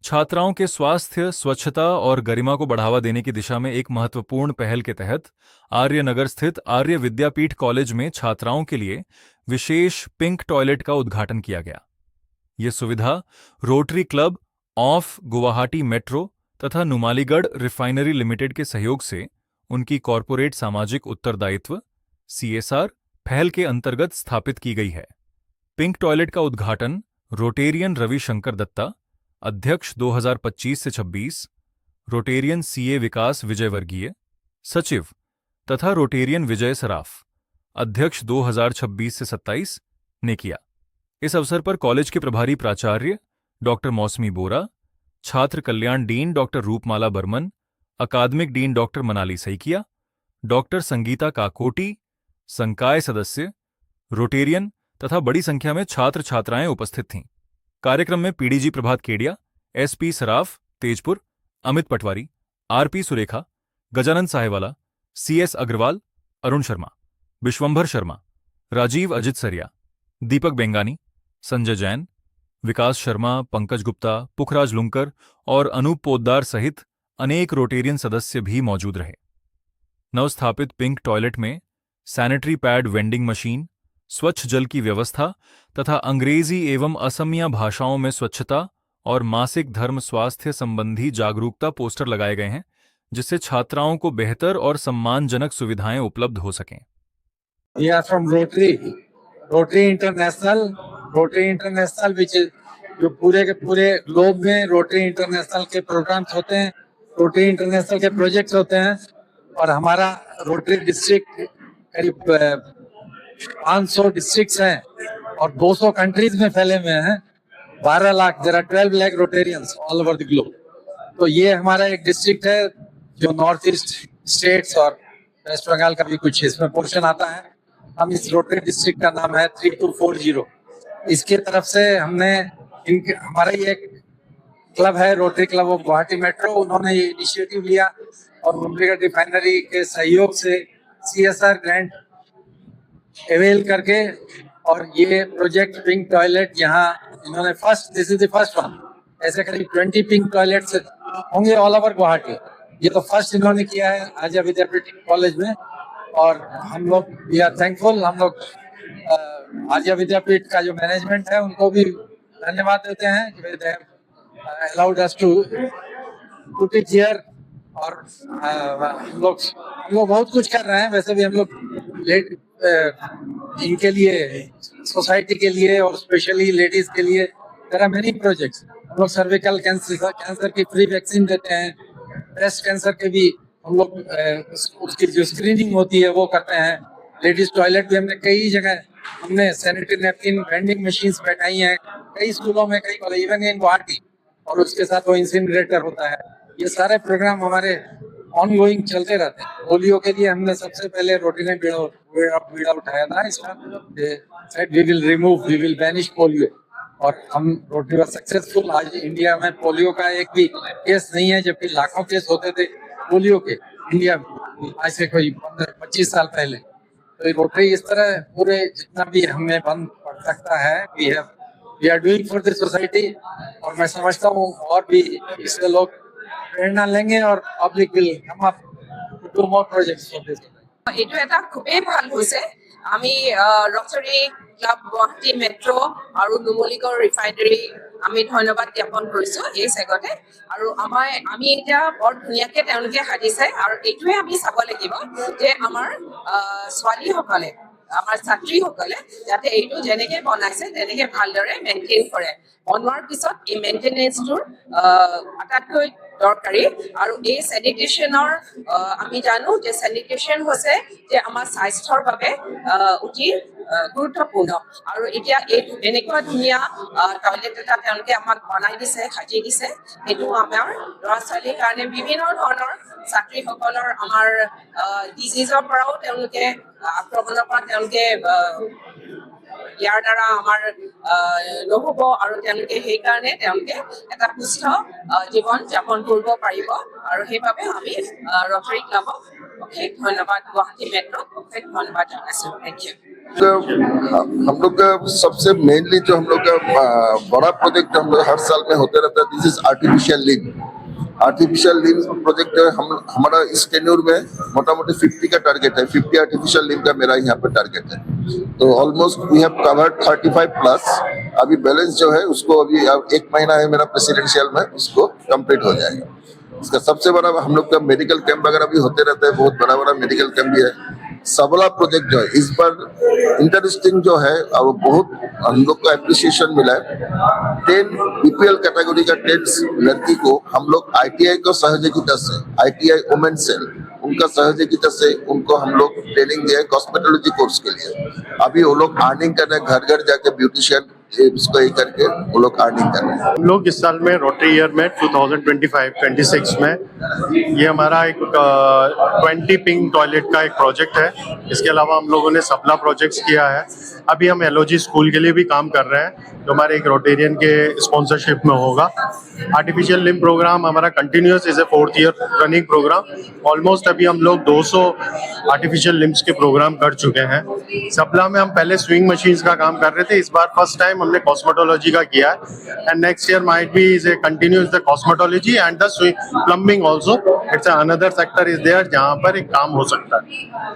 छात्राओं के स्वास्थ्य, स्वच्छता और गरिमा को बढ़ावा देने की दिशा में एक महत्वपूर्ण पहल के तहत आर्यनगर स्थित आर्य विद्यापीठ कॉलेज में छात्राओं के लिए विशेष पिंक टॉयलेट का उद्घाटन किया गया। ये सुविधा rotary club of Guwahati metro तथा नुमालीगढ़ रिफाइनरी लिमिटेड के सहयोग से उनकी कॉरपोरेट सामाजिक उत्तरदायित्व (CSR) पहल के अंतर्गत स्थापित की गई है। पिंक टॉयलेट का उद्घाटन रोटेरियन रविशंकर दत्ता, अध्यक्ष 2025 से 26, रोटेरियन CA विकास विजयवर्गीय, सचिव, तथा रोटेरियन विजय सराफ, अध्यक्ष 2026 से 27 ने किया। इस अवसर पर कॉलेज के प्रभारी प्राचार्य डॉक्टर मौसमी बोरा, छात्र कल्याण डीन डॉक्टर रूपमाला बर्मन, अकादमिक dean doctor Manali Saikia, doctor Sangeeta Kakoti, संकाय सदस्य, रोटेरियन तथा बड़ी संख्या में छात्र छात्राएं उपस्थित थीं। कार्यक्रम में PDG प्रभात केडिया, SP सराफ तेजपुर, अमित पटवारी, RP सुरेखा, गजानंद साहेवाला, CS अग्रवाल, अरुण शर्मा, विश्वंभर शर्मा, राजीव अजित सरिया, दीपक बेंगानी, संजय जैन, विकास शर्मा, पंकज गुप्ता, पुखराज लुंकर और अनूप पोद्दार सहित अनेक रोटेरियन सदस्य भी मौजूद रहे। नवस्थापित पिंक टॉयलेट में सैनिटरी पैड वेंडिंग मशीन, स्वच्छ जल की व्यवस्था तथा अंग्रेजी एवं असमिया भाषाओं में स्वच्छता और मासिक धर्म स्वास्थ्य संबंधी जागरूकता पोस्टर लगाए गए हैं, जिससे छात्राओं को बेहतर और सम्मानजनक सुविधाएं उपलब्ध हो सकें। We are from Rotary International, which is जो पूरे के पूरे ग्लोब में रोटरी इंटरनेशनल के प्रोग्राम्स होते हैं, रोटरी इंटरनेशनल के प्रोजेक्ट्स होते हैं। और हमारा रोटरी डिस्ट्रिक्ट करीब 500 डिस्ट्रिक्ट्स हैं और 200 कंट्रीज में फैले हुए हैं। 12 lakh, there are 12 lakh Rotarians all over the globe. तो ये हमारा एक डिस्ट्रिक्ट है जो नॉर्थ ईस्ट स्टेट्स और वेस्ट बंगाल का भी कुछ इसमें पोर्शन आता है। हम इस रोटरी डिस्ट्रिक्ट का नाम है 3240। इसके तरफ से हमने हमारा ये एक क्लब है, rotary club of Guwahati metro, उन्होंने ये इनिशिएटिव लिया और नुमालीगढ़ रिफाइनरी के सहयोग से CSR ग्रांट अवेल करके और ये प्रोजेक्ट पिंक टॉयलेट यहाँ इन्होंने this is the first one. ऐसे करीब 20 पिंक टॉयलेट्स होंगे ऑल ओवर गुवाहाटी। ये तो फर्स्ट इन्होंने किया है आर्य विद्यापीठ कॉलेज में और हम लोग वी आर थैंकफुल। हम लोग आर्य विद्यापीठ का जो मैनेजमेंट है उनको भी धन्यवाद देते हैं कि they have allowed us to put it here. और हम लोग बहुत कुछ कर रहे हैं। वैसे भी हम लोग इनके लिए, सोसाइटी के लिए और स्पेशली लेडीज के लिए देयर आर मेनी प्रोजेक्ट्स। हम लोग सर्विकल कैंसर की फ्री वैक्सीन देते हैं, ब्रेस्ट कैंसर के भी हम लोग उसकी जो स्क्रीनिंग होती है वो करते हैं। लेडीज टॉयलेट भी हमने कई जगह हमने सैनिटरी नैपकिन वेंडिंग मशीन्स बैठाई हैं कई स्कूलों में, कई कॉलेज, इवन इन गुवाहाटी। और उसके साथ वो इंसिनरेटर होता है। ये सारे प्रोग्राम हमारे ऑनगोइंग चलते रहते हैं। पोलियो के लिए हमने सबसे पहले रोटरी ने बीड़ा उठाया था इसका, said we will banish polio. और हम रोटरी वर सक्सेसफुल। आज इंडिया में पोलियो का एक भी केस नहीं है, जबकि लाखों केस होते थे पोलियो के इंडिया में आज से कोई 15-25 साल पहले। तो रोटरी इस तरह पूरे जितना भी हमें बंद पड़ सकता है we are doing for the society. और मैं समझता हूँ और भी इससे लोग প্ৰেৰণা लेंगे और public will come up to do more projects for this. এইটো এটা খুবেই ভাল হৈছে। আমি ৰটাৰী ক্লাব গুৱাহাটী মেট্ৰ' আৰু নুমলীগড় ৰিফাইনাৰী আমি ধন্যবাদ জ্ঞাপন কৰিছো এই চেগতে। আৰু আমি এতিয়া বৰ ধুনীয়াকৈ তেওঁলোকে সাজিছে আৰু এইটোৱে আমি চাব লাগিব যে আমাৰ ছোৱালীসকলে, আমাৰ ছাত্ৰীসকলে যাতে এইটো যেনেকৈ বনাইছে তেনেকৈ ভালদৰে মেইনটেইন কৰে। বনোৱাৰ পিছত এই মেইনটেনেন্সটোৰ আটাইতকৈ দৰকাৰী। আৰু এই চেনিটেশ্যনৰ আমি জানো যে চেনিটেশ্যন হৈছে যে আমাৰ স্বাস্থ্যৰ বাবে অতি গুৰুত্বপূৰ্ণ। আৰু এতিয়া এই এনেকুৱা ধুনীয়া টয়লেট এটা তেওঁলোকে আমাক বনাই দিছে, সাজি দিছে। সেইটো আমাৰ ল'ৰা ছোৱালীৰ কাৰণে বিভিন্ন ধৰণৰ ছাত্ৰীসকলৰ আমাৰ ডিজিজৰ পৰাও তেওঁলোকে আক্ৰমণৰ পৰা তেওঁলোকে ইয়াৰ দ্বাৰা আমাৰ নহ'ব আৰু তেওঁলোকে সেইকাৰণে তেওঁলোকে এটা সুস্থ জীৱন যাপন কৰিব পাৰিব। আৰু সেইবাবে আমি ৰটাৰী ক্লাবক অশেষ ধন্যবাদ, গুৱাহাটী মেট্ৰক অশেষ ধন্যবাদ জনাইছোঁ। Thank you. हम लोग का सबसे मेनली जो हम लोग का बड़ा प्रोजेक्ट हम लोग हर साल में होते रहता है, this is artificial limb. Artificial limb project हमारा इस टेन्योर में मोटा मोटी 50 का टारगेट है, 50 आर्टिफिशियल लिम्ब का मेरा यहाँ पे टारगेट है। तो almost we have covered 35 plus. अभी बैलेंस जो है उसको अभी अब 1 महीना है मेरा प्रेसिडेंशियल में, उसको कंप्लीट हो जाएगा। इसका सबसे बड़ा हम लोग का मेडिकल कैंप वगैरह भी होते रहते हैं, बहुत बड़ा बड़ा मेडिकल कैंप भी है। सबला प्रोजेक्ट जो है इस बार इंटरेस्टिंग जो है और बहुत हम लोग को एप्रिसिएशन मिला है। 10 बीपीएल कैटेगरी का 10 लड़की को हम लोग आईटीआई को सहयोगिता से, आईटीआई वुमेन सेल उनका सहयोगिता से उनको हम लोग ट्रेनिंग दिया है कॉस्मेटोलॉजी कोर्स के लिए। अभी वो लोग अर्निंग कर रहे हैं, घर घर जाके ब्यूटिशियन इसको ये करके वो लोग अर्निंग कर रहे हैं। हम लोग इस साल में रोटरी ईयर में 2025-26 में ये हमारा एक 20 पिंक टॉयलेट का एक प्रोजेक्ट है। इसके अलावा हम लोगों ने सबला प्रोजेक्ट्स किया है। अभी हम एलओजी स्कूल के लिए भी काम कर रहे हैं, जो हमारे एक रोटेरियन के स्पॉन्सरशिप में होगा। आर्टिफिशियल लिम्ब प्रोग्राम हमारा continuous is a 4th year running programme. Almost अभी हम लोग 200 आर्टिफिशियल लिम्ब्स के प्रोग्राम कर चुके हैं। सबला में हम पहले स्विंग मशीन्स का काम कर रहे थे, इस बार फर्स्ट टाइम हमने कॉस्मेटोलॉजी का किया है। And next year might be is a continuous the cosmetology and the plumbing also. It's another sector is there जहाँ पर एक काम हो सकता है।